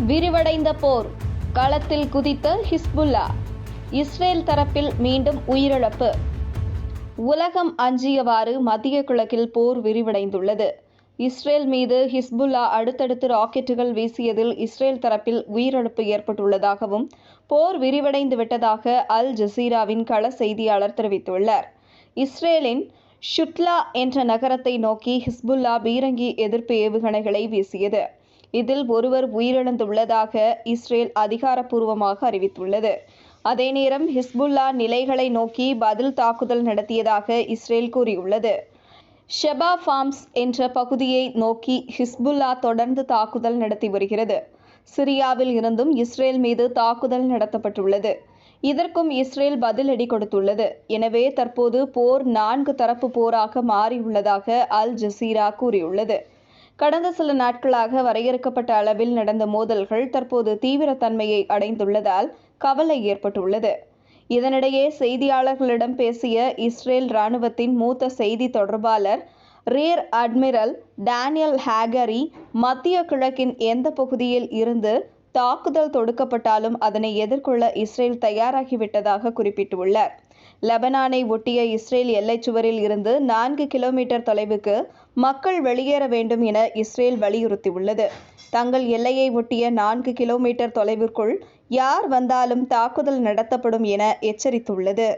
விரிவடைந்த போர், களத்தில் குதித்த ஹிஸ்புல்லா, இஸ்ரேல் தரப்பில் மீண்டும் உயிரிழப்பு. உலகம் அஞ்சியவாறு மத்திய கிழக்கில் போர் விரிவடைந்துள்ளது. இஸ்ரேல் மீது ஹிஸ்புல்லா அடுத்தடுத்து ராக்கெட்டுகள் வீசியதில் இஸ்ரேல் தரப்பில் உயிரிழப்பு ஏற்பட்டுள்ளதாகவும், போர் விரிவடைந்து விட்டதாக அல் ஜசீராவின் கள செய்தியாளர் தெரிவித்துள்ளார். இஸ்ரேலின் ஷுட்லா என்ற நகரத்தை நோக்கி ஹிஸ்புல்லா பீரங்கி எதிர்ப்பு ஏவுகணைகளை வீசியது. இதில் ஒருவர் உயிரிழந்துள்ளதாக இஸ்ரேல் அதிகாரப்பூர்வமாக அறிவித்துள்ளது. அதே நேரம் ஹிஸ்புல்லா நிலைகளை நோக்கி பதில் தாக்குதல் நடத்தியதாக இஸ்ரேல் கூறியுள்ளது. ஷெபா ஃபார்ம்ஸ் என்ற பகுதியை நோக்கி ஹிஸ்புல்லா தொடர்ந்து தாக்குதல் நடத்தி வருகிறது. சிரியாவில் இருந்தும் இஸ்ரேல் மீது தாக்குதல் நடத்தப்பட்டுள்ளது. இதற்கும் இஸ்ரேல் பதிலடி கொடுத்துள்ளது. எனவே தற்போது போர் 4 தரப்பு போராக மாறியுள்ளதாக அல் ஜசீரா கூறியுள்ளது. கடந்த சில நாட்களாக வரையறுக்கப்பட்ட அளவில் நடந்த மோதல்கள் தற்போது தீவிரத்தன்மையை அடைந்துள்ளதால் கவலை ஏற்பட்டுள்ளது. இதனிடையே செய்தியாளர்களிடம் பேசிய இஸ்ரேல் ராணுவத்தின் மூத்த செய்தி தொடர்பாளர் ரியர் அட்மிரல் டேனியல் ஹேகரி, மத்திய கிழக்கின் எந்த பகுதியில் இருந்து தாக்குதல் தொடுக்கப்பட்டாலும் அதனை எதிர்கொள்ள இஸ்ரேல் தயாராகிவிட்டதாக குறிப்பிட்டுள்ளார். லெபனானை ஒட்டிய இஸ்ரேல் எல்லைச்சுவரில் இருந்து 4 கிலோமீட்டர் தொலைவுக்கு மக்கள் வெளியேற வேண்டும் என இஸ்ரேல் வலியுறுத்தியுள்ளது. தங்கள் எல்லையை ஒட்டிய 4 கிலோமீட்டர் தொலைவிற்குள் யார் வந்தாலும் தாக்குதல் நடத்தப்படும் என எச்சரித்துள்ளது.